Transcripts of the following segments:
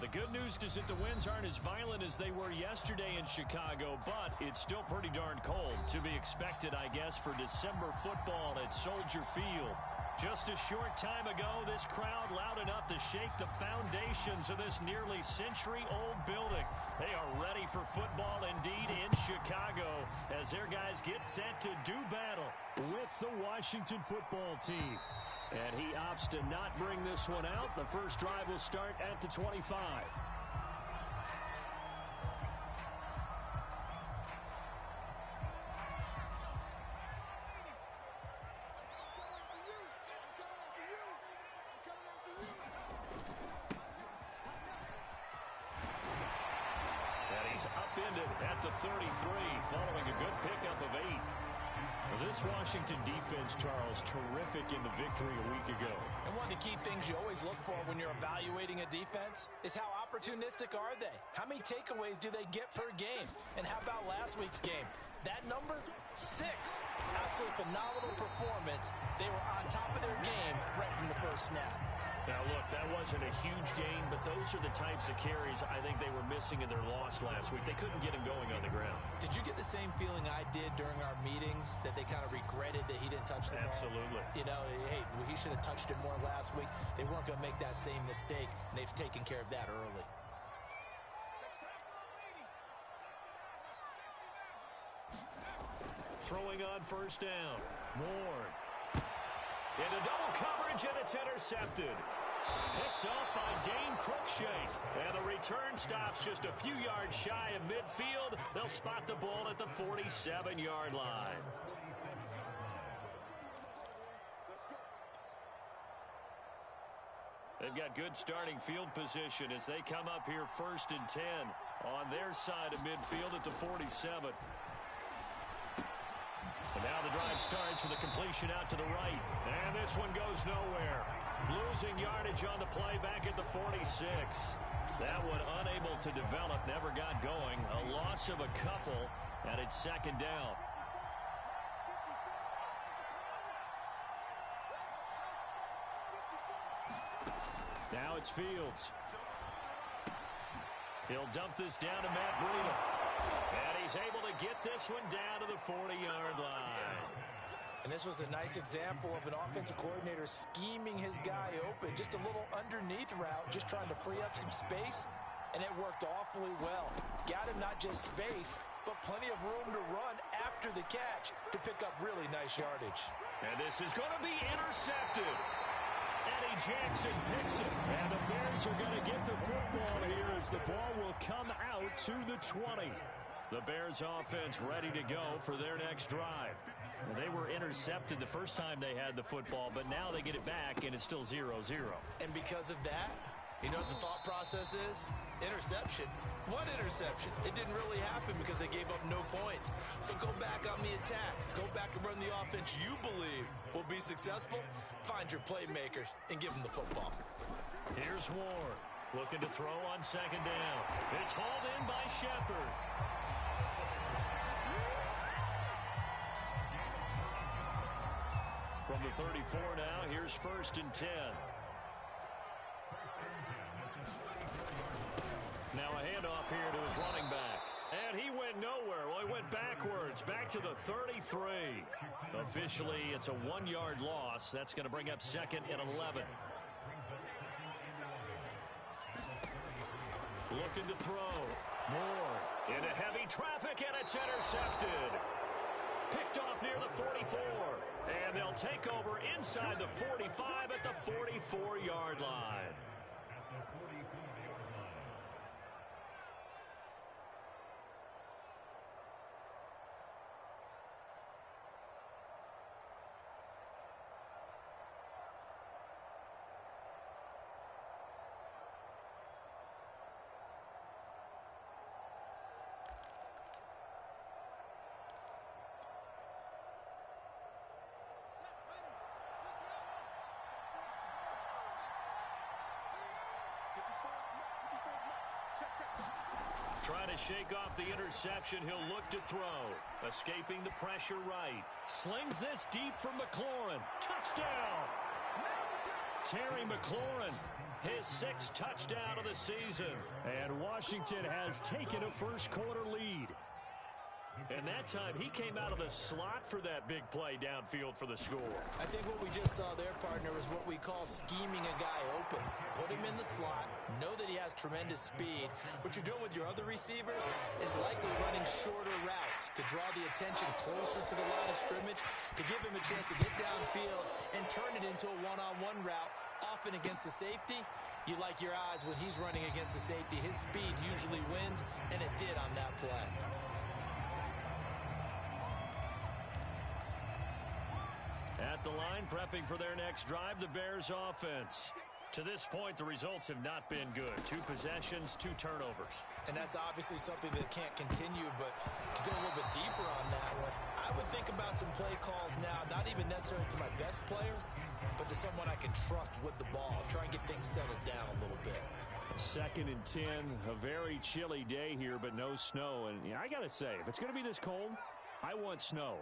The good news is that the winds aren't as violent as they were yesterday in Chicago, but it's still pretty darn cold. To be expected, I guess, for December football at Soldier Field. Just a short time ago, this crowd loud enough to shake the foundations of this nearly century-old building. They are ready for football indeed in Chicago as their guys get set to do battle with the Washington football team. And he opts to not bring this one out. The first drive will start at the 25. Upended at the 33 following a good pickup of 8. Well, this Washington defense, Charles, terrific in the victory a week ago. And one of the key things you always look for when you're evaluating a defense is how opportunistic are they? How many takeaways do they get per game? And how about last week's game? That number, 6. Absolutely phenomenal performance. They were on top of their game right from the first snap. Now, look, that wasn't a huge gain, but those are the types of carries I think they were missing in their loss last week. They couldn't get him going on the ground. Did you get the same feeling I did during our meetings, that they kind of regretted that he didn't touch the ball? Absolutely. You know, hey, he should have touched it more last week. They weren't going to make that same mistake, and they've taken care of that early. Throwing on first down. Moore. Into double coverage, and it's intercepted. Picked up by Dane Cruikshank. And the return stops just a few yards shy of midfield. They'll spot the ball at the 47-yard line. They've got good starting field position as they come up here 1st and 10 on their side of midfield at the 47. And now the drive starts with a completion out to the right. And this one goes nowhere. Losing yardage on the play back at the 46. That one unable to develop, never got going. A loss of a couple, and it's 2nd down. Now it's Fields. He'll dump this down to Matt Breida. And he's able to get this one down to the 40-yard line. And this was a nice example of an offensive coordinator scheming his guy open. Just a little underneath route, just trying to free up some space. And it worked awfully well. Got him not just space, but plenty of room to run after the catch to pick up really nice yardage. And this is going to be intercepted. Eddie Jackson picks it. And the Bears are going to get the football here as the ball will come out to the 20. The Bears offense ready to go for their next drive. Well, they were intercepted the first time they had the football, but now they get it back, and it's still 0-0. And because of that, you know what the thought process is? Interception. What interception? It didn't really happen because they gave up no points. So go back on the attack. Go back and run the offense you believe will be successful. Find your playmakers and give them the football. Here's Ward looking to throw on 2nd down. It's hauled in by Shepard. From the 34 now, here's 1st and 10. Now a handoff here to his running back. And he went nowhere. Well, he went backwards, back to the 33. Officially, it's a 1-yard loss. That's going to bring up 2nd and 11. Looking to throw. Moore into heavy traffic, and it's intercepted. Picked off near the 44. And they'll take over inside the 45 at the 44-yard line. Trying to shake off the interception. He'll look to throw. Escaping the pressure right. Slings this deep from McLaurin. Touchdown! Terry McLaurin His 6th touchdown of the season. And Washington has taken a first-quarter lead. And that time, he came out of the slot for that big play downfield for the score. I think what we just saw there, partner, is what we call scheming a guy open. Put him in the slot, know that he has tremendous speed. What you're doing with your other receivers is likely running shorter routes to draw the attention closer to the line of scrimmage, to give him a chance to get downfield and turn it into a one-on-one route, often against the safety. You like your odds when he's running against the safety. His speed usually wins, and it did on that play. At the line, prepping for their next drive, the Bears offense. To this point, the results have not been good. 2 possessions, 2 turnovers. And that's obviously something that can't continue, but to go a little bit deeper on that one, I would think about some play calls now, not even necessarily to my best player, but to someone I can trust with the ball. Try and get things settled down a little bit. 2nd and 10, a very chilly day here, but no snow. And I got to say, if it's going to be this cold, I want snow.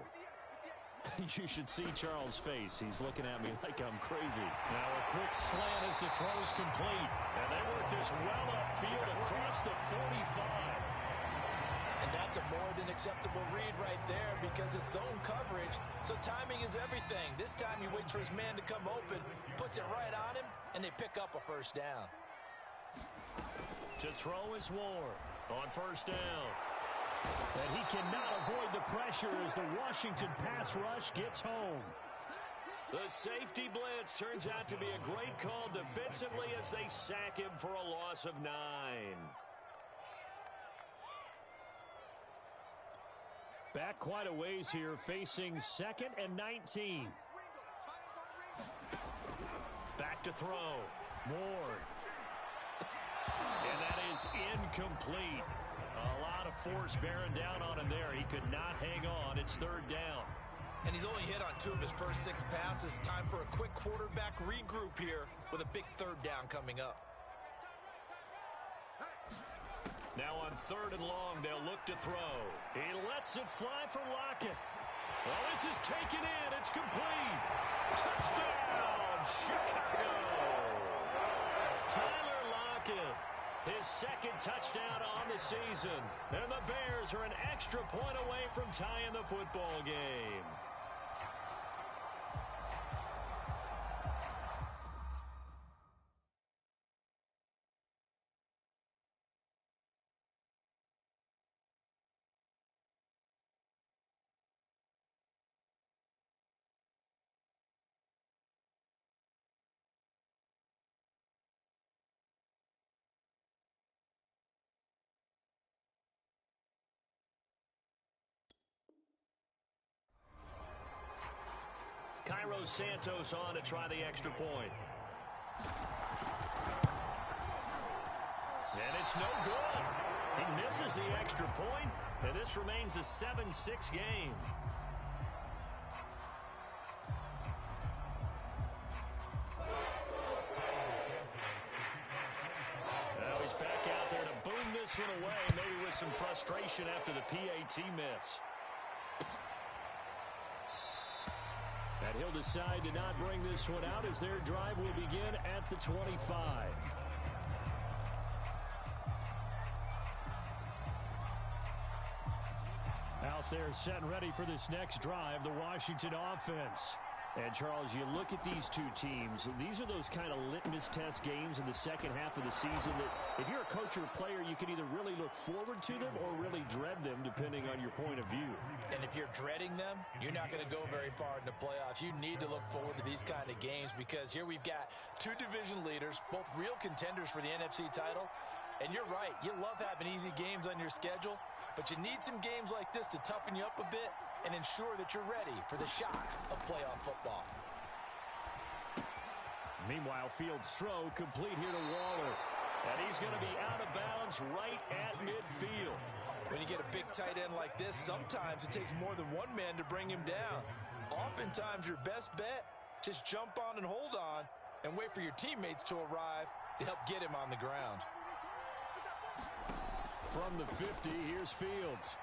You should see Charles' face. He's looking at me like I'm crazy. Now a quick slant as the throw's complete. And they work this well upfield across the 45. And that's a more than acceptable read right there because it's zone coverage, so timing is everything. This time he waits for his man to come open, puts it right on him, and they pick up a first down. To throw is Ward on first down. And he cannot avoid the pressure as the Washington pass rush gets home. The safety blitz turns out to be a great call defensively as they sack him for a loss of 9. Back quite a ways here, facing 2nd and 19. Back to throw. Ward. And that is incomplete. A lot of force bearing down on him there. He could not hang on. It's 3rd down. And he's only hit on 2 of his first 6 passes. Time for a quick quarterback regroup here with a big 3rd down coming up. Now on 3rd and long, they'll look to throw. He lets it fly for Lockett. Well, this is taken in. It's complete. Touchdown, Chicago. Tyler Lockett. His 2nd touchdown on the season. And the Bears are an extra point away from tying the football game. Cairo Santos on to try the extra point. And it's no good. He misses the extra point, and this remains a 7-6 game. Now he's back out there to boom this one away, maybe with some frustration after the PAT miss. And he'll decide to not bring this one out as their drive will begin at the 25. Out there set and ready for this next drive, the Washington offense. And, Charles, you look at these 2 teams, these are those kind of litmus test games in the second half of the season that if you're a coach or a player, you can either really look forward to them or really dread them depending on your point of view. And if you're dreading them, you're not going to go very far in the playoffs. You need to look forward to these kind of games because here we've got 2 division leaders, both real contenders for the NFC title. And you're right, you love having easy games on your schedule, but you need some games like this to toughen you up a bit and ensure that you're ready for the shock of playoff football. Meanwhile, Fields' throw complete here to Waller. And he's going to be out of bounds right at midfield. When you get a big tight end like this, sometimes it takes more than one man to bring him down. Oftentimes, your best bet, just jump on and hold on and wait for your teammates to arrive to help get him on the ground. From the 50, here's Fields.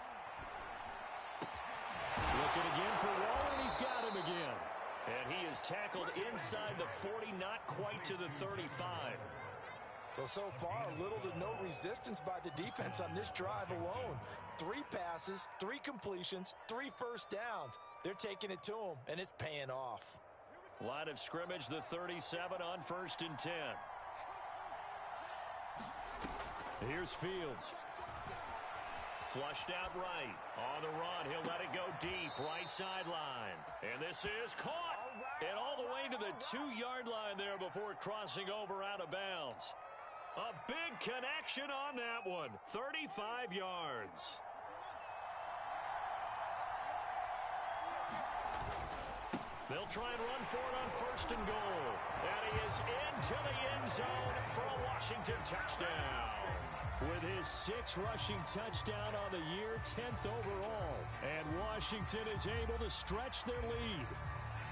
Looking again for Waller, and he's got him again. And he is tackled inside the 40, not quite to the 35. Well, so far, little to no resistance by the defense on this drive alone. 3 passes, 3 completions, 3 first downs. They're taking it to them, and it's paying off. Line of scrimmage, the 37 on 1st and 10. Here's Fields. Flushed out right. On the run, he'll let it go deep, right sideline. And this is caught. And all the way to the 2-yard line there before crossing over out of bounds. A big connection on that one. 35 yards. They'll try and run for it on 1st and goal. And he is into the end zone for a Washington touchdown. With his 6th rushing touchdown on the year, 10th overall. And Washington is able to stretch their lead.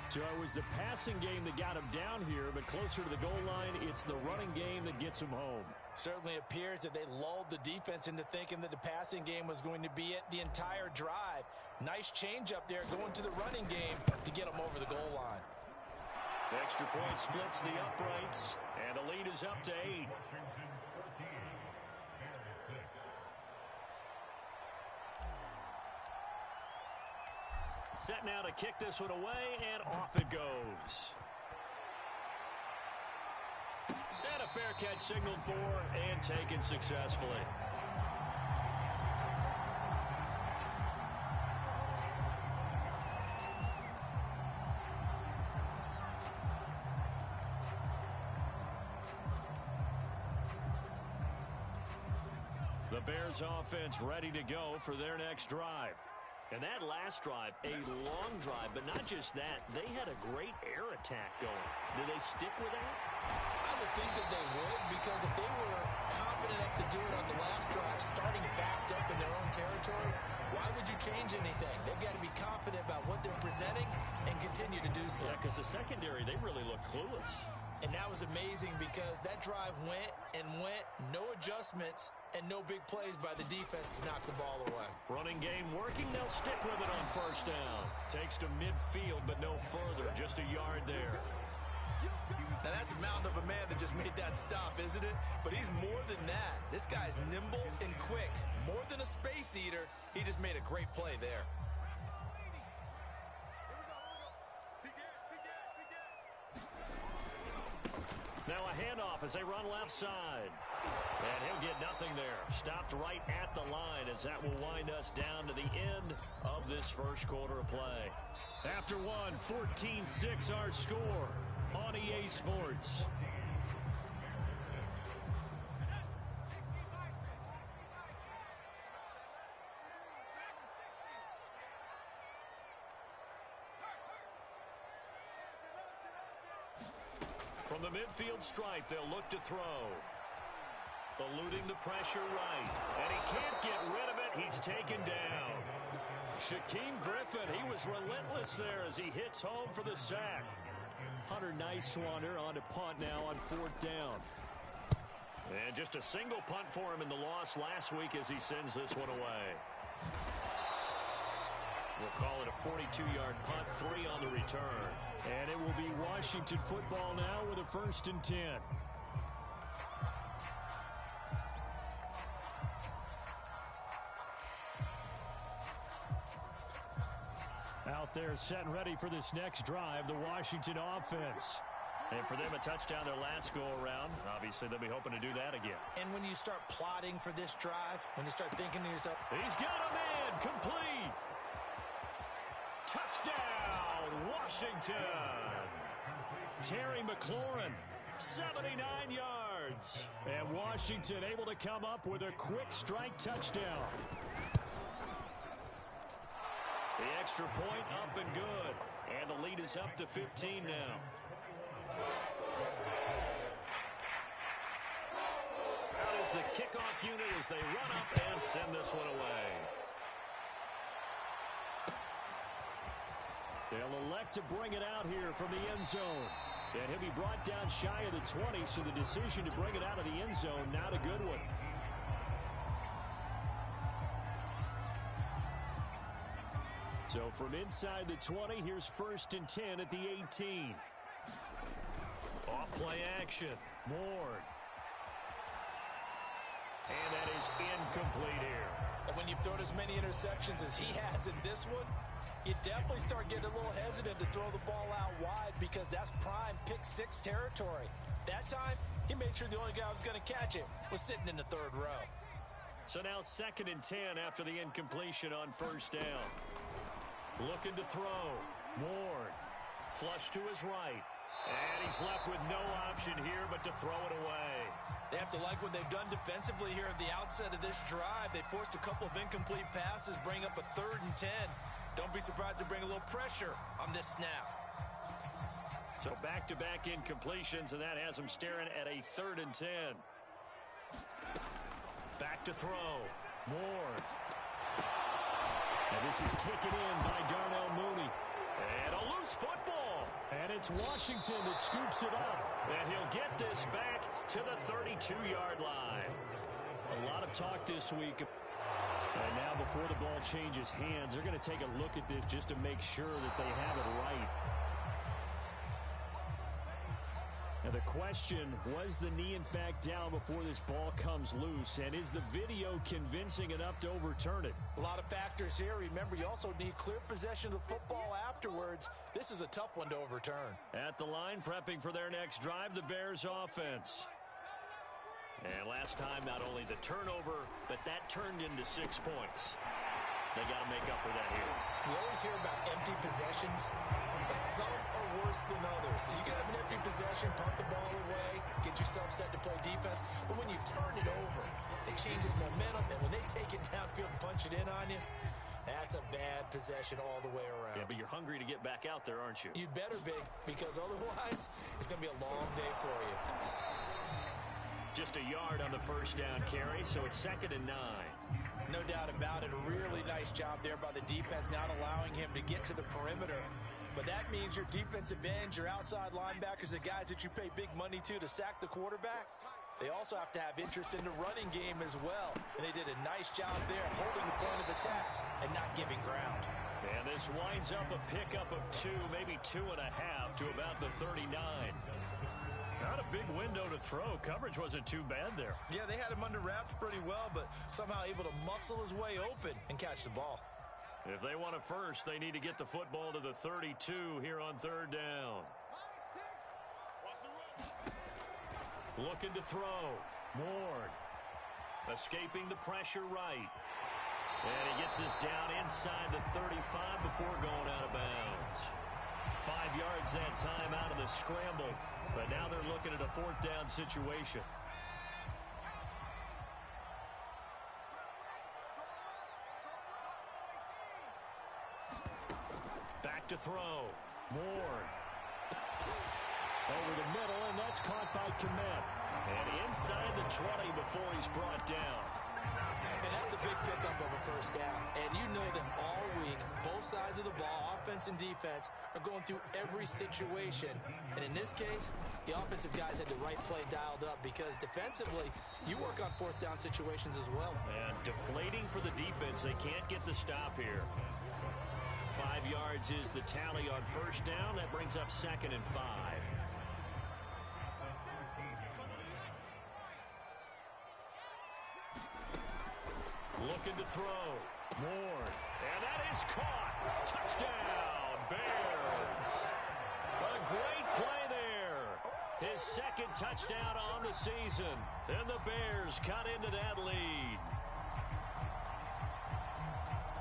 So it was the passing game that got him down here, but closer to the goal line, it's the running game that gets him home. Certainly appears that they lulled the defense into thinking that the passing game was going to be it the entire drive. Nice change up there going to the running game to get them over the goal line. The extra point splits the uprights, and the lead is up to 8. Set now to kick this one away, and off it goes. And a fair catch signaled for and taken successfully. The Bears offense ready to go for their next drive. And that last drive, a long drive, but not just that. They had a great air attack going. Do they stick with that? I would think that they would, because if they were confident enough to do it on the last drive, starting backed up in their own territory, why would you change anything? They've got to be confident about what they're presenting and continue to do so. Yeah, because the secondary, they really look clueless. And that was amazing because that drive went and went, no adjustments, and no big plays by the defense to knock the ball away. Running game working. They'll stick with it on 1st down. Takes to midfield, but no further. Just a yard there. Now that's a mountain of a man that just made that stop, isn't it? But he's more than that. This guy's nimble and quick. More than a space eater, he just made a great play there. Now a handoff as they run left side. And he'll get nothing there. Stopped right at the line as that will wind us down to the end of this first quarter of play. After one, 14-6 our score on EA Sports. From the midfield stripe, they'll look to throw. Eluding the pressure right. And he can't get rid of it. He's taken down. Shaquem Griffin, he was relentless there as he hits home for the sack. Hunter Nice-Swander on to punt now on 4th down. And just a single punt for him in the loss last week as he sends this one away. We'll call it a 42-yard punt, 3 on the return. And it will be Washington football now with a 1st and 10. Out there set and ready for this next drive, the Washington offense. And for them, a touchdown their last go-around. Obviously, they'll be hoping to do that again. And when you start plotting for this drive, when you start thinking to yourself, he's got a man, complete. Touchdown, Washington. Terry McLaurin, 79 yards. And Washington able to come up with a quick strike touchdown. The extra point up and good. And the lead is up to 15 now. That is the kickoff unit as they run up and send this one away. They'll elect to bring it out here from the end zone. And he'll be brought down shy of the 20, so the decision to bring it out of the end zone, not a good one. So from inside the 20, here's 1st and 10 at the 18. Off play action. Moore. is incomplete here. And when you've thrown as many interceptions as he has in this one, you definitely start getting a little hesitant to throw the ball out wide because that's prime pick-6 territory. That time, he made sure the only guy who was going to catch it was sitting in the third row. So now 2nd and 10 after the incompletion on first down. Looking to throw. Ward. Flush to his right. And he's left with no option here but to throw it away. They have to like what they've done defensively here at the outset of this drive. They forced a couple of incomplete passes, bring up a 3rd and 10. Don't be surprised to bring a little pressure on this snap. So back-to-back incompletions, and that has them staring at a 3rd and 10. Back to throw. Ward. And this is taken in by Darnell Mooney. And a loose football. And it's Washington that scoops it up. And he'll get this back to the 32-yard line. A lot of talk this week. And now before the ball changes hands, they're going to take a look at this just to make sure that they have it right. Now the question, was the knee in fact down before this ball comes loose? And is the video convincing enough to overturn it? A lot of factors here. Remember, you also need clear possession of the football afterwards. This is a tough one to overturn. At the line, prepping for their next drive, the Bears offense. And last time, not only the turnover, but that turned into 6 points. They got to make up for that here. You always hear about empty possessions, but some are worse than others. You can have an empty possession, punt the ball away, get yourself set to play defense, but when you turn it over, it changes momentum, and when they take it downfield and punch it in on you, that's a bad possession all the way around. Yeah, but you're hungry to get back out there, aren't you? You'd better be, because otherwise, it's going to be a long day for you. Just a yard on the first down carry, so it's 2nd and 9. No doubt about it. A really nice job there by the defense, not allowing him to get to the perimeter. But that means your defensive ends, your outside linebackers, the guys that you pay big money to sack the quarterback, they also have to have interest in the running game as well. And they did a nice job there holding the point of attack and not giving ground. And this winds up a pickup of 2, maybe 2.5 to about the 39. Not a big window to throw. Coverage wasn't too bad there. Yeah, they had him under wraps pretty well, but somehow able to muscle his way open and catch the ball. If they want it first, they need to get the football to the 32 here on 3rd down. Looking to throw. Ward. Escaping the pressure right. And he gets this down inside the 35 before going out of bounds. 5 yards that time out of the scramble. But now they're looking at a 4th down situation. Back to throw. Ward. Over the middle, and that's caught by Kmet. And inside the 20 before he's brought down. And that's a big pickup of a first down. And you know that all week, both sides of the ball, offense and defense, are going through every situation. And in this case, the offensive guys had the right play dialed up because defensively, you work on 4th down situations as well. And deflating for the defense. They can't get the stop here. 5 yards is the tally on first down. That brings up 2nd and 5. Looking to throw. Ward. And that is caught. Touchdown, Bears. A great play there. His 2nd touchdown on the season. And the Bears cut into that lead.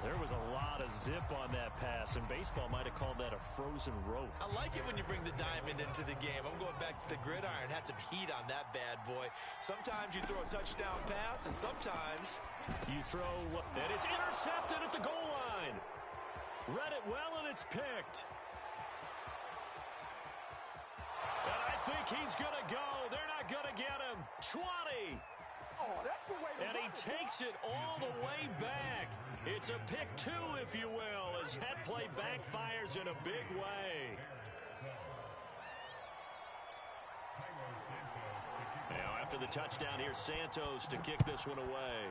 There was a lot of zip on that pass, and baseball might have called that a frozen rope. I like it when you bring the diamond into the game. I'm going back to the gridiron. Had some heat on that bad boy. Sometimes you throw a touchdown pass, and sometimes you throw, and it's intercepted at the goal line. Read it well, and it's picked. And I think he's going to go. They're not going to get him. 20. Oh, that's the way to and he takes it all the way back. It's a pick 2, if you will, as that play backfires in a big way. Now, after the touchdown, here's Santos to kick this one away.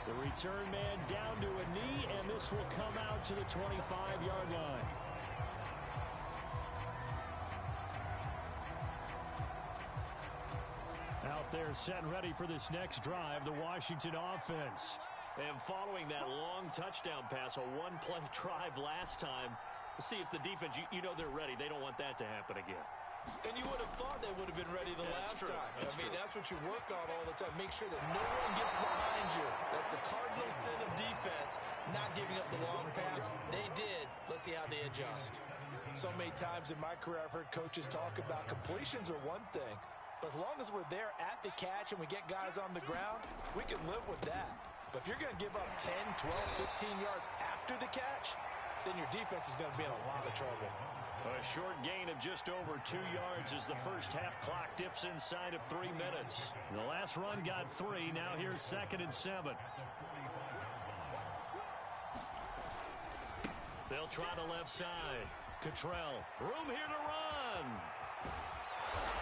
The return man down to a knee, and this will come out to the 25-yard line. out there setting ready for this next drive, the Washington offense. And following that long touchdown pass, a one-play drive last time, see if the defense, you know they're ready. They don't want that to happen again. And you would have thought they would have been ready the last time. That's what you work on all the time. Make sure that no one gets behind you. That's the cardinal sin of defense, not giving up the long pass. They did. Let's see how they adjust. So many times in my career, I've heard coaches talk about completions are one thing. But as long as we're there at the catch and we get guys on the ground, we can live with that. But if you're going to give up 10, 12, 15 yards after the catch, then your defense is going to be in a lot of trouble. A short gain of just over 2 yards as the first half clock dips inside of 3 minutes. The last run got 3. Now here's 2nd and 7. They'll try the left side. Cottrell, room here to run.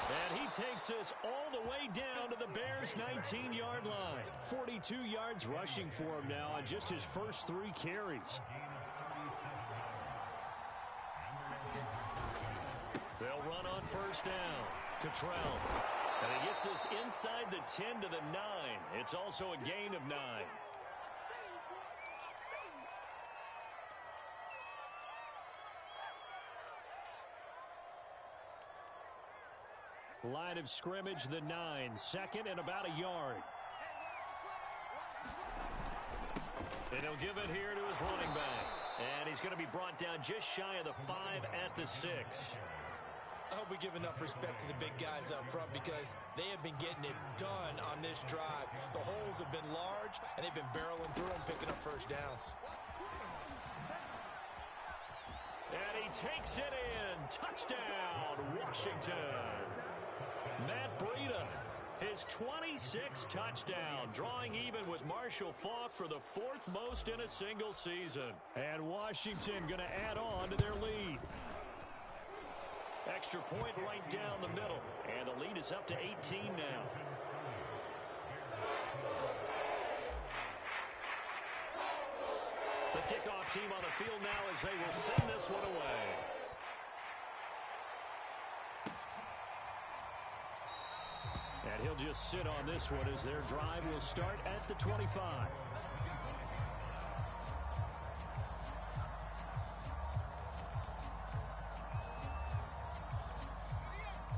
And he takes this all the way down to the Bears' 19-yard line. 42 yards rushing for him now on just his first 3 carries. They'll run on first down. Cottrell. And he gets this inside the 10 to the 9. It's also a gain of 9. Line of scrimmage, the 9. 2nd and about a yard. And he'll give it here to his running back. And he's going to be brought down just shy of the 5 at the 6. I hope we give enough respect to the big guys up front because they have been getting it done on this drive. The holes have been large, and they've been barreling through them, picking up first downs. And he takes it in. Touchdown, Washington. Matt Breida, his 26th touchdown, drawing even with Marshall Faulk for the 4th most in a single season. And Washington going to add on to their lead. Extra point right down the middle. And the lead is up to 18 now. The kickoff team on the field now as they will send this one away. And he'll just sit on this one as their drive will start at the 25.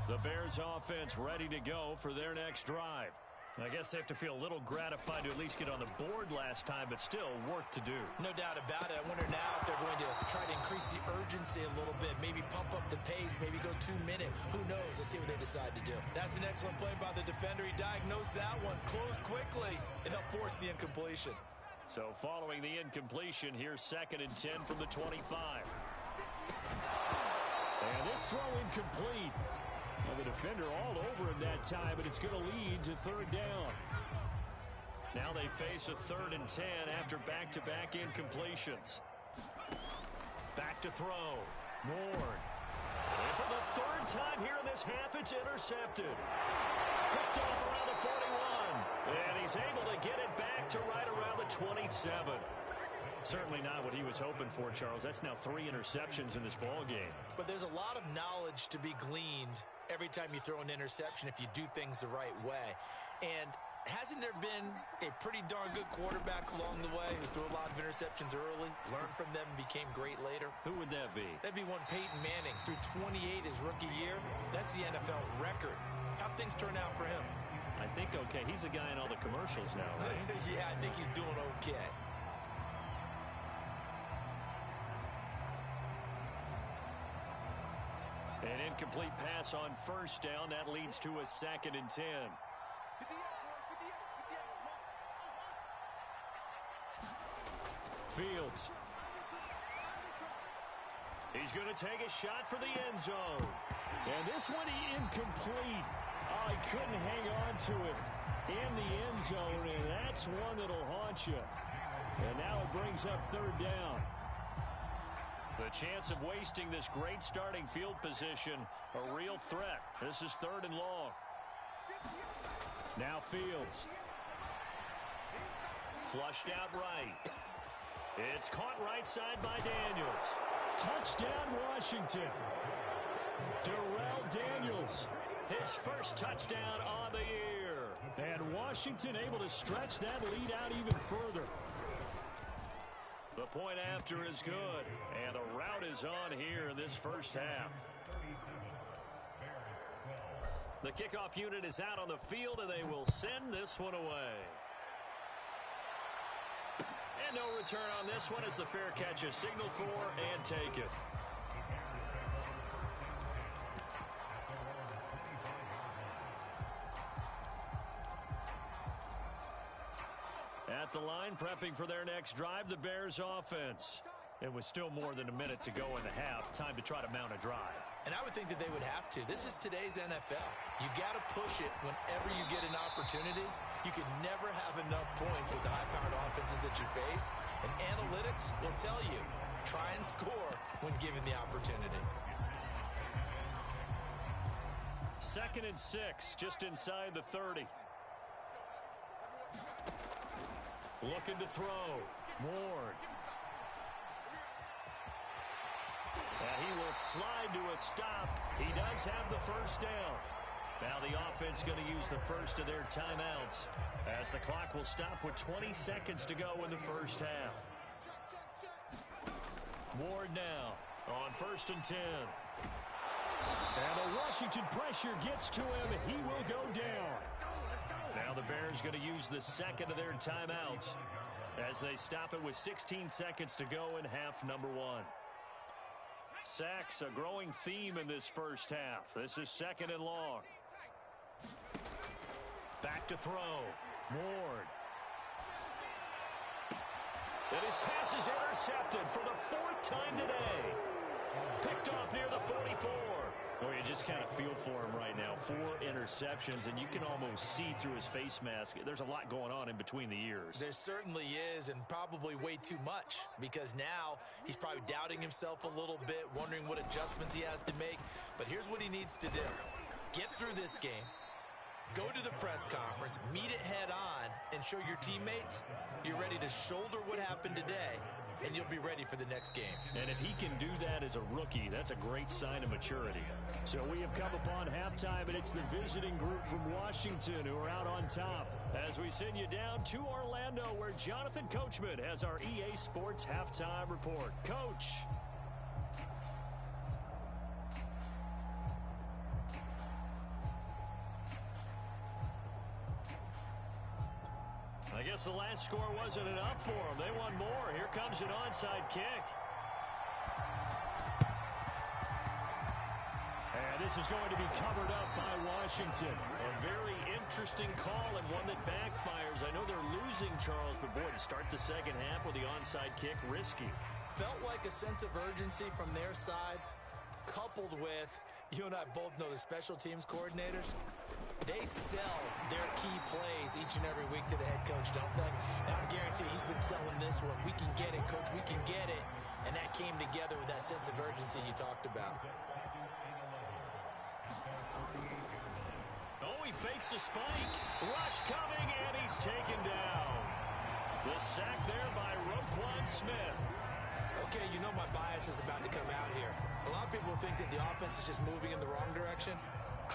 The Bears offense ready to go for their next drive. I guess they have to feel a little gratified to at least get on the board last time, but still work to do. No doubt about it. I wonder now if they're going to try to increase the urgency a little bit, maybe pump up the pace, maybe go 2 minute. Who knows? Let's see what they decide to do. That's an excellent play by the defender. He diagnosed that one, closed quickly, and helped force the incompletion. So following the incompletion, here's 2nd and 10 from the 25. And this throw incomplete. Well, the defender all over him that time, but it's going to lead to 3rd down. Now they face a 3rd and 10 after back-to-back incompletions. Back to throw. Ward. And for the 3rd time here in this half, it's intercepted. Picked off around the 41. And he's able to get it back to right around the 27. Certainly not what he was hoping for, Charles. That's now 3 interceptions in this ball game. But there's a lot of knowledge to be gleaned every time you throw an interception if you do things the right way. And hasn't there been a pretty darn good quarterback along the way who threw a lot of interceptions early, learned from them, and became great later? Who would that be? That'd be one Peyton Manning. Threw 28 his rookie year. That's the NFL record. How'd things turn out for him? I think okay. He's a guy in all the commercials now, right? Yeah, I think he's doing okay. An incomplete pass on first down. That leads to a 2nd and 10. Fields. He's going to take a shot for the end zone. And this one incomplete. Oh, he couldn't hang on to it in the end zone, and that's one that'll haunt you. And now it brings up 3rd down. The chance of wasting this great starting field position, a real threat. This is 3rd and long. Now Fields. Flushed out right. It's caught right side by Daniels. Touchdown, Washington. Darrell Daniels. His first touchdown on the year. And Washington able to stretch that lead out even further. The point after is good. And the rout is on here in this first half. The kickoff unit is out on the field, and they will send this one away. And no return on this one as the fair catch is signaled for and taken. At the line, prepping for their next drive, the Bears offense. It was still more than a minute to go in the half. Time to try to mount a drive. And I would think that they would have to. This is today's NFL. You got to push it whenever you get an opportunity. You can never have enough points with the high-powered offenses that you face. And analytics will tell you, try and score when given the opportunity. 2nd and 6, just inside the 30. Looking to throw. Ward. And he will slide to a stop. He does have the first down. Now the offense going to use the first of their timeouts as the clock will stop with 20 seconds to go in the first half. Ward now on 1st and 10. And the Washington pressure gets to him. He will go down. Now the Bears going to use the second of their timeouts as they stop it with 16 seconds to go in half number 1. Sacks, a growing theme in this first half. This is 2nd and long. Back to throw. Ward. And his pass is intercepted for the 4th time today. Picked off near the 44. Well, you just kind of feel for him right now. 4 interceptions, and you can almost see through his face mask. There's a lot going on in between the ears. There certainly is, and probably way too much, because now he's probably doubting himself a little bit, wondering what adjustments he has to make. But here's what he needs to do. Get through this game. Go to the press conference, meet it head on, and show your teammates you're ready to shoulder what happened today, and you'll be ready for the next game. And if he can do that as a rookie, that's a great sign of maturity. So we have come upon halftime, and it's the visiting group from Washington who are out on top. As we send you down to Orlando, where Jonathan Coachman has our EA Sports Halftime Report. Coach. I guess the last score wasn't enough for them. They want more. Here comes an onside kick. And this is going to be covered up by Washington. A very interesting call and one that backfires. I know they're losing, Charles, but boy, to start the second half with the onside kick, risky. Felt like a sense of urgency from their side, coupled with, you and I both know the special teams coordinators. They sell their key plays each and every week to the head coach, don't they? And I guarantee he's been selling this one. We can get it, coach. We can get it. And that came together with that sense of urgency you talked about. Oh, he fakes a spike. Rush coming, and he's taken down. The sack there by Roquan Smith. Okay, you know my bias is about to come out here. A lot of people think that the offense is just moving in the wrong direction.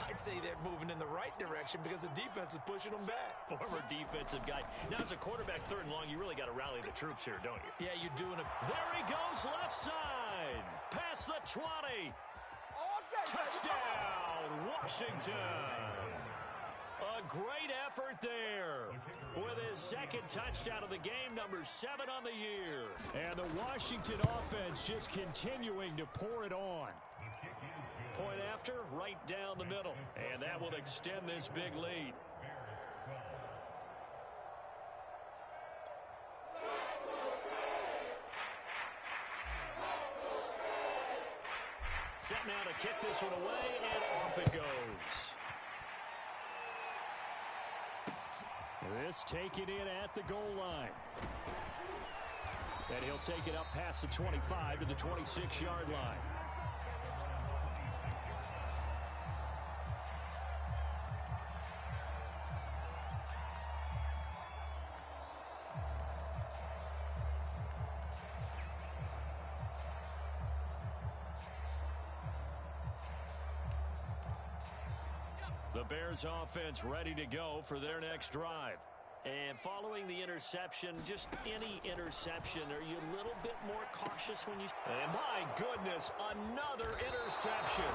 I'd say they're moving in the right direction because the defense is pushing them back. Former defensive guy. Now, as a quarterback, 3rd and long, you really got to rally the troops here, don't you? Yeah, you're doing it. There he goes, left side. Past the 20. Touchdown, Washington. A great effort there with his 2nd touchdown of the game, number 7 on the year. And the Washington offense just continuing to pour it on. Point after, right down the middle. And that will extend this big lead. Set now to kick this one away, and off it goes. This taken in at the goal line. And he'll take it up past the 25 to the 26-yard line. The Bears offense ready to go for their next drive. And following the interception, just any interception, are you a little bit more cautious when you... And my goodness, another interception.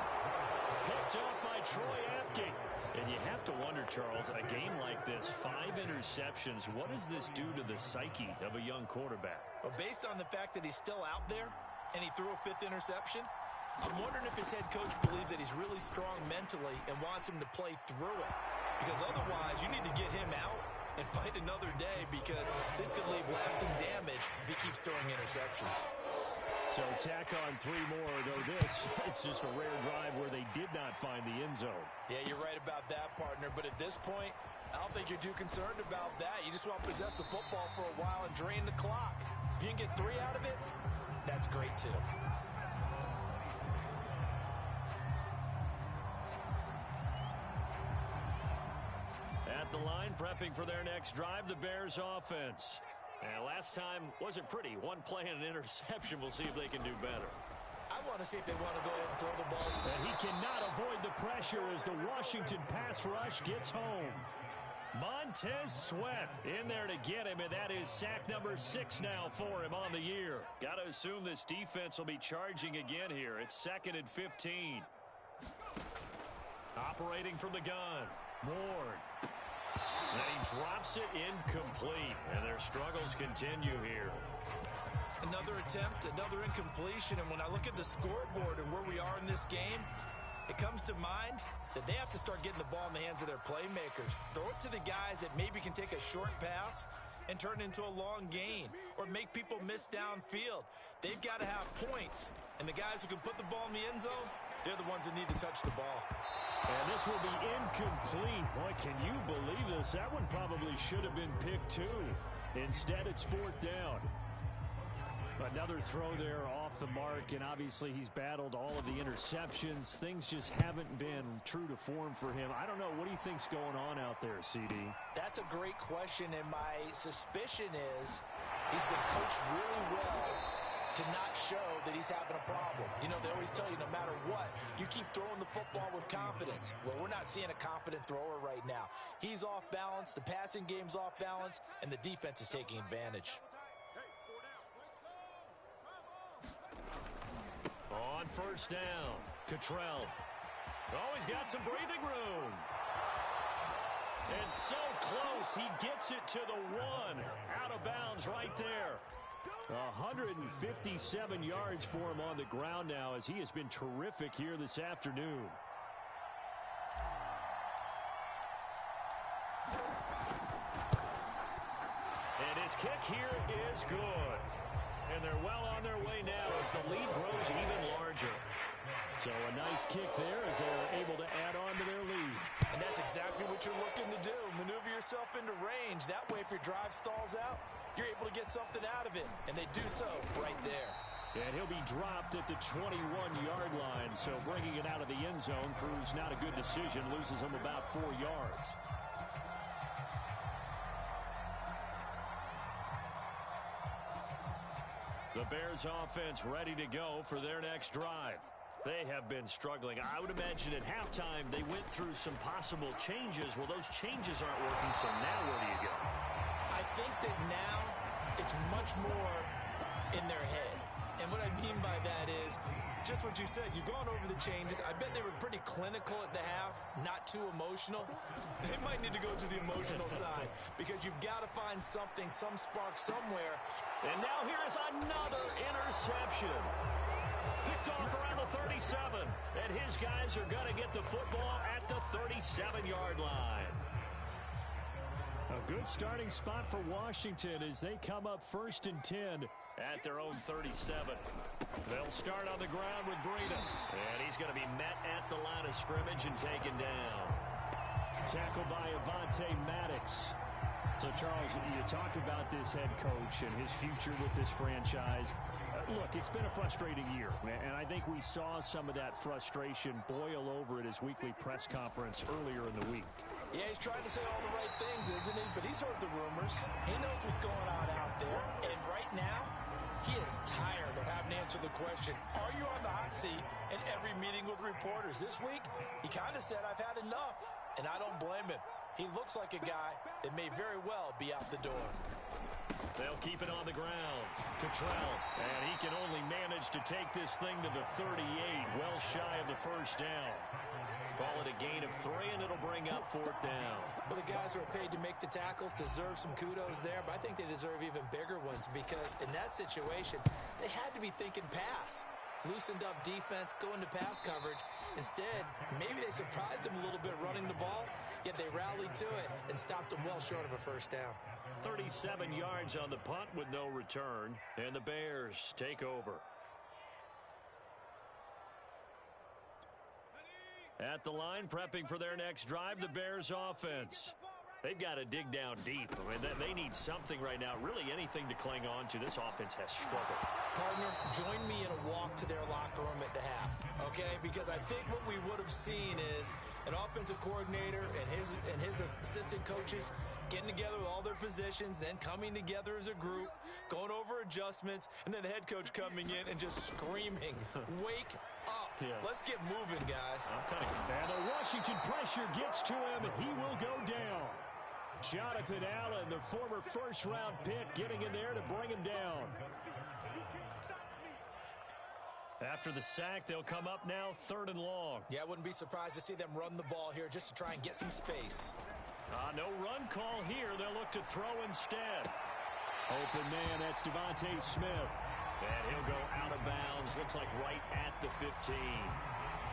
Picked up by Troy Apke. And you have to wonder, Charles, a game like this, 5 interceptions, what does this do to the psyche of a young quarterback? Well, based on the fact that he's still out there and he threw a 5th interception, I'm wondering if his head coach believes that he's really strong mentally and wants him to play through it. Because otherwise, you need to get him out and fight another day, because this could leave lasting damage if he keeps throwing interceptions. So tack on 3 more, though it's just a rare drive where they did not find the end zone. Yeah, you're right about that, partner. But at this point, I don't think you're too concerned about that. You just want to possess the football for a while and drain the clock. If you can get 3 out of it, that's great too. At the line, prepping for their next drive, the Bears offense. And last time wasn't pretty. 1 play and an interception. We'll see if they can do better. I want to see if they want to go ahead and throw the ball. And he cannot avoid the pressure as the Washington pass rush gets home. Montez Sweat in there to get him, and that is sack number 6 now for him on the year. Got to assume this defense will be charging again here. It's 2nd and 15. Operating from the gun. Ward. And he drops it incomplete. And their struggles continue here. Another attempt, another incompletion. And when I look at the scoreboard and where we are in this game, it comes to mind that they have to start getting the ball in the hands of their playmakers. Throw it to the guys that maybe can take a short pass and turn it into a long gain or make people miss downfield. They've got to have points. And the guys who can put the ball in the end zone, they're the ones that need to touch the ball. And this will be incomplete. Boy, can you believe this? That one probably should have been picked too. Instead, it's 4th down. Another throw there off the mark, and obviously he's battled all of the interceptions. Things just haven't been true to form for him. I don't know. What do you think's going on out there, CD? That's a great question, and my suspicion is he's been coached really well to not show that he's having a problem. You know, they always tell you no matter what, you keep throwing the football with confidence. Well, we're not seeing a confident thrower right now. He's off balance, the passing game's off balance, and the defense is taking advantage. On 1st down, Cottrell. Oh, he's got some breathing room. And so close, he gets it to the 1. Out of bounds right there. 157 yards for him on the ground now, as he has been terrific here this afternoon. And his kick here is good. And they're well on their way now as the lead grows even larger. So a nice kick there as they're able to add on to their lead. And that's exactly what you're looking to do. Maneuver yourself into range. That way, if your drive stalls out, you're able to get something out of it. And they do so right there. And he'll be dropped at the 21-yard line. So bringing it out of the end zone proves not a good decision. Loses him about 4 yards. The Bears offense ready to go for their next drive. They have been struggling. I would imagine at halftime they went through some possible changes. Well, those changes aren't working, so now where do you go? I think that now it's much more in their head. And what I mean by that is just what you said. You've gone over the changes. I bet they were pretty clinical at the half, not too emotional. They might need to go to the emotional side because you've got to find something, some spark somewhere. And now here is another interception. Picked off around the 37. And his guys are going to get the football at the 37-yard line. A good starting spot for Washington as they come up 1st and 10 at their own 37. They'll start on the ground with Breida. And he's going to be met at the line of scrimmage and taken down. Tackled by Avonte Maddox. So, Charles, you talk about this head coach and his future with this franchise. Look, it's been a frustrating year, and I think we saw some of that frustration boil over at his weekly press conference earlier in the week. Yeah, he's trying to say all the right things, isn't he? But he's heard the rumors. He knows what's going on out there. And right now, He is tired of having to answer the question, are you on the hot seat, in every meeting with reporters. This week, he kind of said, I've had enough, and I don't blame him. He looks like a guy that may very well be out the door. They'll keep it on the ground. Cottrell, and he can only manage to take this thing to the 38, well shy of the first down. Call it a gain of 3, and it'll bring up 4th down. Well, the guys who are paid to make the tackles deserve some kudos there, but I think they deserve even bigger ones because in that situation, they had to be thinking pass. Loosened up defense, going to pass coverage. Instead, maybe they surprised him a little bit running the ball, yet they rallied to it and stopped them well short of a first down. 37 yards on the punt with no return, and the Bears take over. At the line, prepping for their next drive, the Bears offense. They've got to dig down deep. I mean, they need something right now, really anything to cling on to. This offense has struggled. Partner, join me in a walk to their locker room at the half, okay? Because I think what we would have seen is an offensive coordinator and his assistant coaches getting together with all their positions, then coming together as a group, going over adjustments, and then the head coach coming in and just screaming, wake up. Yeah. Let's get moving, guys. And the Washington pressure gets to him, and he will go down. Jonathan Allen, the former first-round pick, getting in there to bring him down. After the sack, they'll come up now 3rd and long. Yeah, I wouldn't be surprised to see them run the ball here just to try and get some space. No run call here. They'll look to throw instead. Open man, that's Devontae Smith. And he'll go out of bounds. Looks like right at the 15.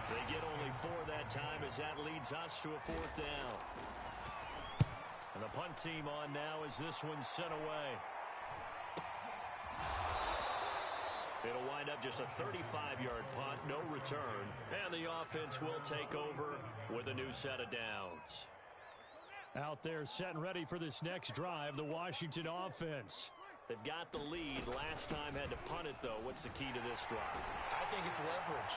They get only 4 that time as that leads us to a 4th down. And the punt team on now as this one's sent away. It'll wind up just a 35-yard punt, no return. And the offense will take over with a new set of downs. Out there set and ready for this next drive, the Washington offense. They've got the lead. Last time had to punt it, though. What's the key to this drive? I think it's leverage.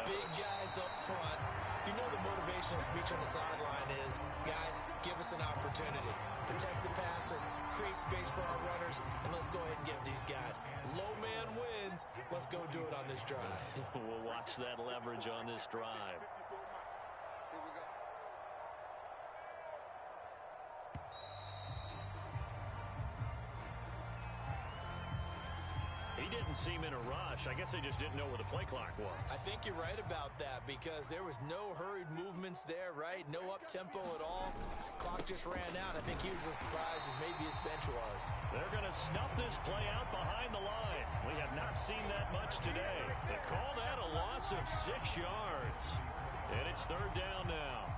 Big guys up front. You know the motivational speech on the sideline is, guys, give us an opportunity. Protect the passer, create space for our runners, and let's go ahead and get these guys. Low man wins. Let's go do it on this drive. We'll watch that leverage on this drive. He didn't seem in a rush. I guess they just didn't know where the play clock was. I think you're right about that because there was no hurried movements there, right? No up-tempo at all. Clock just ran out. I think he was as surprised as maybe his bench was. They're going to snuff this play out behind the line. We have not seen that much today. They call that a loss of 6 yards. And it's 3rd down now.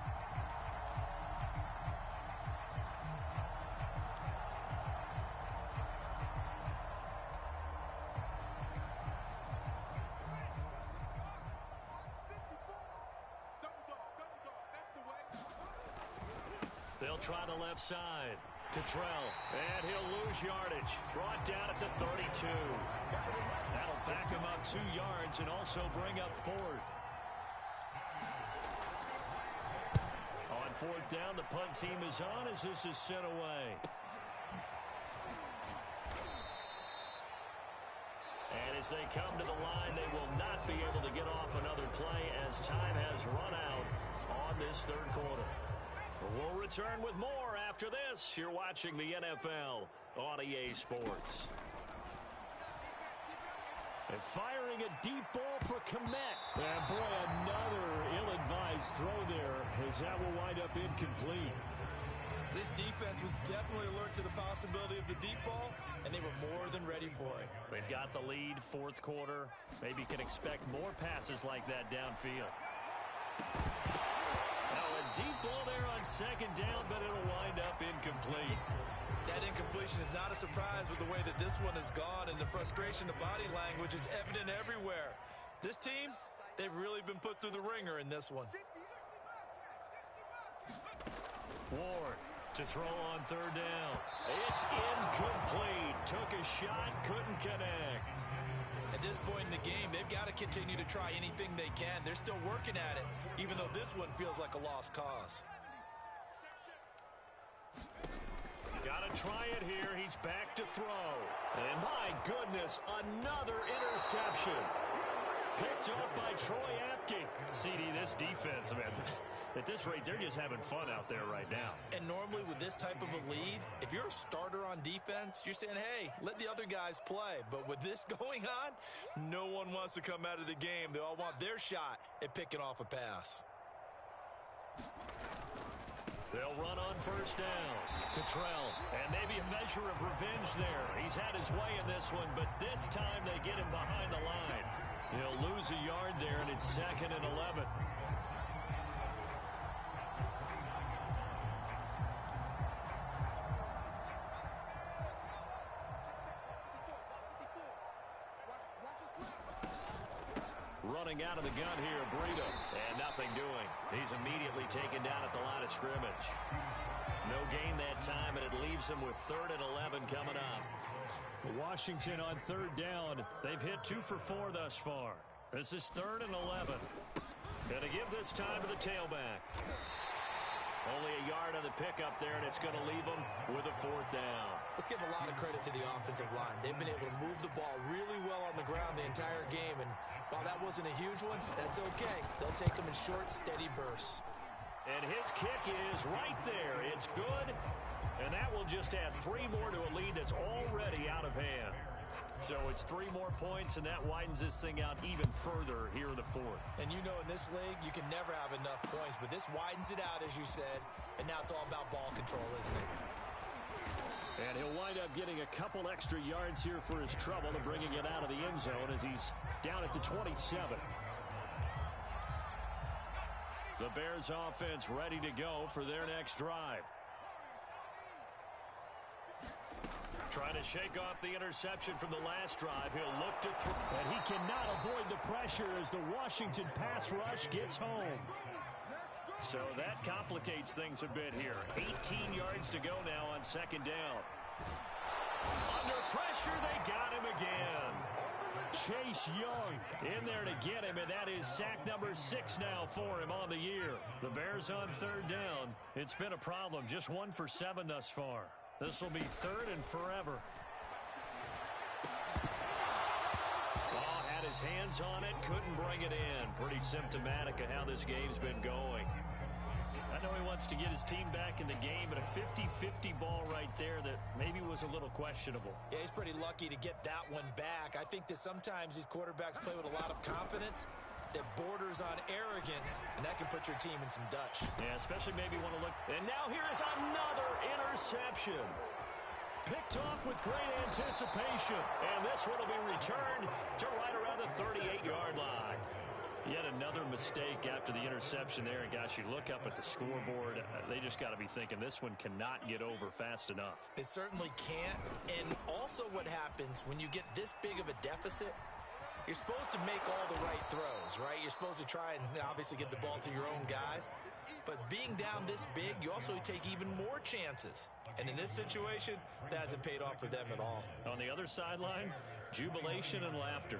They'll try the left side. Cottrell, and he'll lose yardage. Brought down at the 32. That'll back him up 2 yards and also bring up 4th. On 4th down, the punt team is on as this is sent away. And as they come to the line, they will not be able to get off another play as time has run out on this 3rd quarter. We'll return with more after this. You're watching the NFL on EA Sports. And firing a deep ball for Kmet. And boy, another ill-advised throw there as that will wind up incomplete. This defense was definitely alert to the possibility of the deep ball, and they were more than ready for it. They've got the lead, 4th quarter. Maybe can expect more passes like that downfield. Deep ball there on 2nd down, but it'll wind up incomplete. That incompletion is not a surprise with the way that this one has gone, and the frustration of body language is evident everywhere. This team, they've really been put through the ringer in this one. Ward to throw on 3rd down. It's incomplete. Took a shot, couldn't connect. At this point in the game, they've got to continue to try anything they can. They're still working at it, even though this one feels like a lost cause. Got to try it here. He's back to throw. And my goodness, another interception. Picked up by Troy Apke. CD, this defense, man, at this rate, they're just having fun out there right now. And normally with this type of a lead, if you're a starter on defense, you're saying, hey, let the other guys play. But with this going on, no one wants to come out of the game. They all want their shot at picking off a pass. They'll run on first down. Cottrell, and maybe a measure of revenge there. He's had his way in this one, but this time they get him behind the line. He'll lose a yard there, and it's 2nd and 11. Running out of the gun here, Breida, and nothing doing. He's immediately taken down at the line of scrimmage. No gain that time, and it leaves him with 3rd and 11 coming up. Washington on 3rd down. They've hit 2 for 4 thus far. This is 3rd and 11. Going to give this time to the tailback. Only a yard on the pickup there, and it's going to leave them with a 4th down. Let's give a lot of credit to the offensive line. They've been able to move the ball really well on the ground the entire game, and while that wasn't a huge one, that's okay. They'll take them in short, steady bursts. And his kick is right there. It's good. And that will just add 3 more to a lead that's already out of hand. So it's 3 more points, and that widens this thing out even further here in the 4th. And you know in this league, you can never have enough points, but this widens it out, as you said, and now it's all about ball control, isn't it? And he'll wind up getting a couple extra yards here for his trouble and bringing it out of the end zone as he's down at the 27. The Bears offense ready to go for their next drive. Trying to shake off the interception from the last drive. He'll look to throw. And he cannot avoid the pressure as the Washington pass rush gets home. So that complicates things a bit here. 18 yards to go now on 2nd down. Under pressure, they got him again. Chase Young in there to get him, and that is sack number 6 now for him on the year. The Bears on 3rd down. It's been a problem. Just 1 for 7 thus far. This will be 3rd and forever. Ball had his hands on it, couldn't bring it in. Pretty symptomatic of how this game's been going. I know he wants to get his team back in the game, but a 50-50 ball right there that maybe was a little questionable. Yeah, he's pretty lucky to get that one back. I think that sometimes these quarterbacks play with a lot of confidence that borders on arrogance, and that can put your team in some Dutch. Yeah, especially maybe want to look. And now here is another interception. Picked off with great anticipation. And this one will be returned to right around the 38-yard line. Yet another mistake after the interception there. And, gosh, you look up at the scoreboard. They just got to be thinking this one cannot get over fast enough. It certainly can't. And also what happens when you get this big of a deficit, you're supposed to make all the right throws, right? You're supposed to try and obviously get the ball to your own guys. But being down this big, you also take even more chances. And in this situation, that hasn't paid off for them at all. On the other sideline, jubilation and laughter.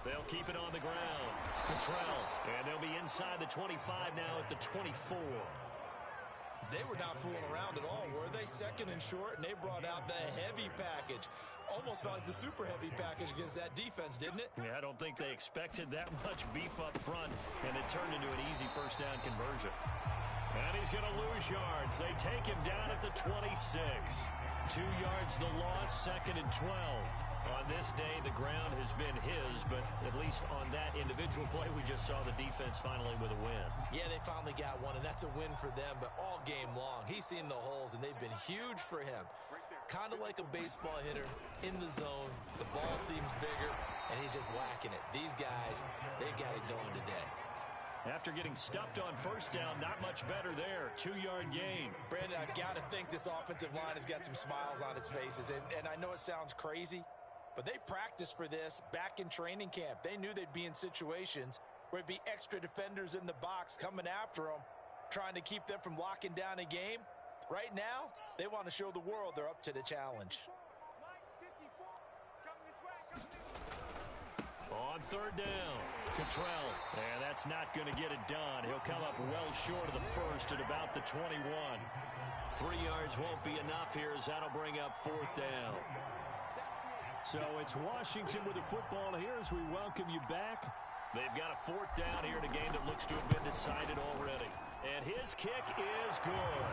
They'll keep it on the ground. Cottrell, and they'll be inside the 25 now at the 24. They were not fooling around at all, were they? 2nd and short, and they brought out the heavy package. Almost felt like the super heavy package against that defense, didn't it? Yeah, I don't think they expected that much beef up front, and it turned into an easy 1st down conversion. And he's going to lose yards. They take him down at the 26. 2 yards the loss, 2nd and 12. On this day, the ground has been his, but at least on that individual play, we just saw the defense finally with a win. Yeah, they finally got one, and that's a win for them, but all game long, he's seen the holes, and they've been huge for him. Kind of like a baseball hitter in the zone. The ball seems bigger, and he's just whacking it. These guys, they've got it going today. After getting stuffed on 1st down, not much better there. 2-yard gain. Brandon, I've got to think this offensive line has got some smiles on its faces, and I know it sounds crazy, but they practiced for this back in training camp. They knew they'd be in situations where it'd be extra defenders in the box coming after them, trying to keep them from locking down a game. Right now, they want to show the world they're up to the challenge. On third down, Cottrell. And that's not going to get it done. He'll come up well short of the first at about the 21. 3 yards won't be enough here as that'll bring up fourth down. So it's Washington with the football here as we welcome you back. They've got a fourth down here in a game that looks to have been decided already. And his kick is good.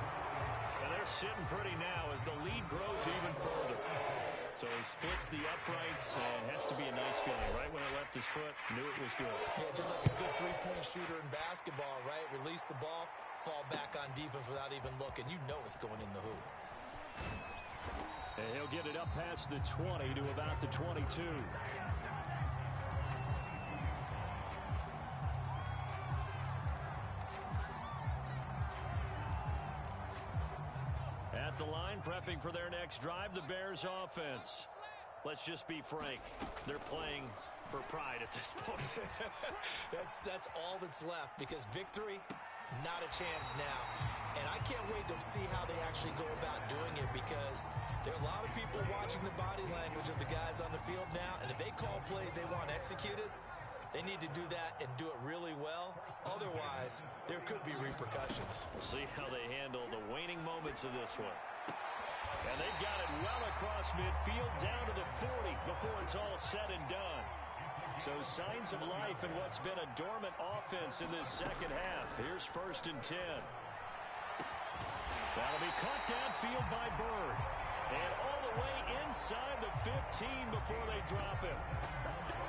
And they're sitting pretty now as the lead grows even further. So he splits the uprights, and it has to be a nice feeling. Right when it left his foot, knew it was good. Yeah, just like a good three-point shooter in basketball, right? Release the ball, fall back on defense without even looking. You know it's going in the hoop. And he'll get it up past the 20 to about the 22. At the line, prepping for their next drive, the Bears offense. Let's just be frank. They're playing for pride at this point. That's all that's left, because victory, not a chance now. And I can't wait to see how they actually go about doing it, because there are a lot of people watching the body language of the guys on the field now, and if they call plays they want executed, they need to do that and do it really well. Otherwise, there could be repercussions. We'll see how they handle the waning moments of this one. And they've got it well across midfield, down to the 40 before it's all said and done. So signs of life in what's been a dormant offense in this second half. Here's 1st and 10. That'll be caught downfield by Bird. And all the way inside the 15 before they drop him.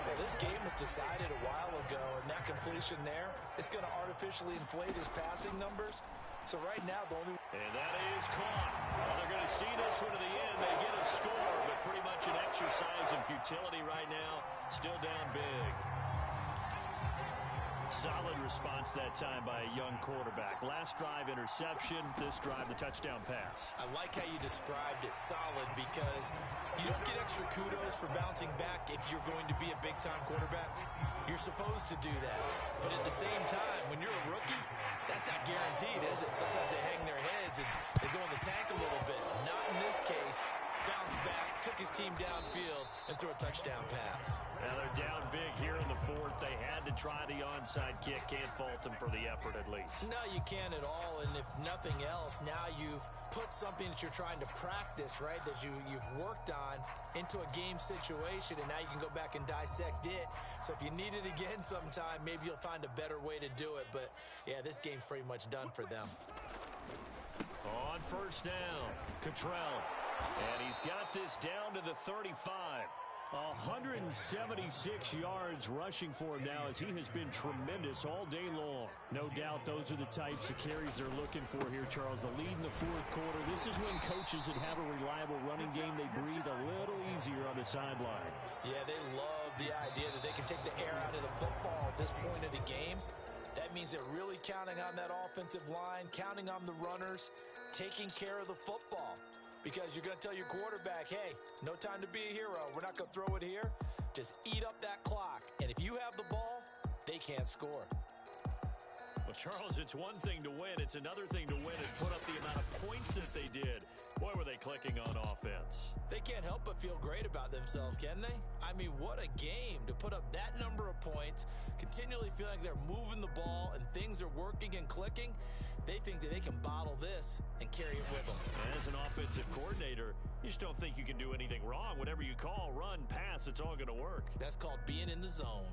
Well, this game was decided a while ago, and that completion there is going to artificially inflate his passing numbers. So right now, the only... And that is caught. Well, they're going to see this one to the end. They get a score, but pretty much an exercise in futility right now. Still down big. Solid response that time by a young quarterback. Last drive, interception. This drive, the touchdown pass. I like how you described it, solid, because you don't get extra kudos for bouncing back if you're going to be a big-time quarterback. You're supposed to do that. But at the same time, when you're a rookie, that's not guaranteed, is it? Sometimes they hang their heads and they go in the tank a little bit. Not in this case. Bounced back, took his team downfield, and threw a touchdown pass. Now they're down big here in the fourth. They had to try the onside kick. Can't fault them for the effort at least. No, you can't at all. And if nothing else, now you've put something that you're trying to practice, right, that you've worked on into a game situation, and now you can go back and dissect it. So if you need it again sometime, maybe you'll find a better way to do it. But, yeah, this game's pretty much done for them. On 1st down, Cottrell. And he's got this down to the 35. 176 yards rushing for him now, as he has been tremendous all day long. No doubt those are the types of carries they're looking for here, Charles. The lead in the fourth quarter. This is when coaches that have a reliable running game, they breathe a little easier on the sideline. Yeah, they love the idea that they can take the air out of the football at this point of the game. That means they're really counting on that offensive line, counting on the runners, taking care of the football. Because you're going to tell your quarterback, hey, no time to be a hero. We're not going to throw it here. Just eat up that clock. And if you have the ball, they can't score. Well, Charles, it's one thing to win. It's another thing to win and put up the amount of points that they did. Boy, were they clicking on offense. They can't help but feel great about themselves, can they? I mean, what a game to put up that number of points, continually feel like they're moving the ball and things are working and clicking. They think that they can bottle this and carry it with them. As an offensive coordinator, you just don't think you can do anything wrong. Whatever you call, run, pass, it's all going to work. That's called being in the zone.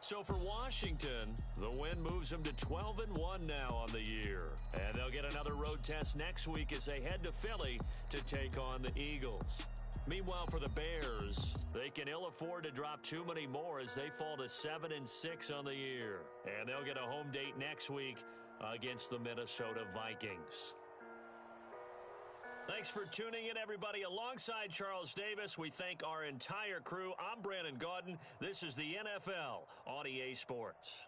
So for Washington, the win moves them to 12-1 now on the year. And they'll get another road test next week as they head to Philly to take on the Eagles. Meanwhile, for the Bears, they can ill afford to drop too many more as they fall to 7-6 on the year. And they'll get a home date next week against the Minnesota Vikings. Thanks for tuning in, everybody. Alongside Charles Davis, we thank our entire crew. I'm Brandon Gaudin. This is the NFL on EA Sports.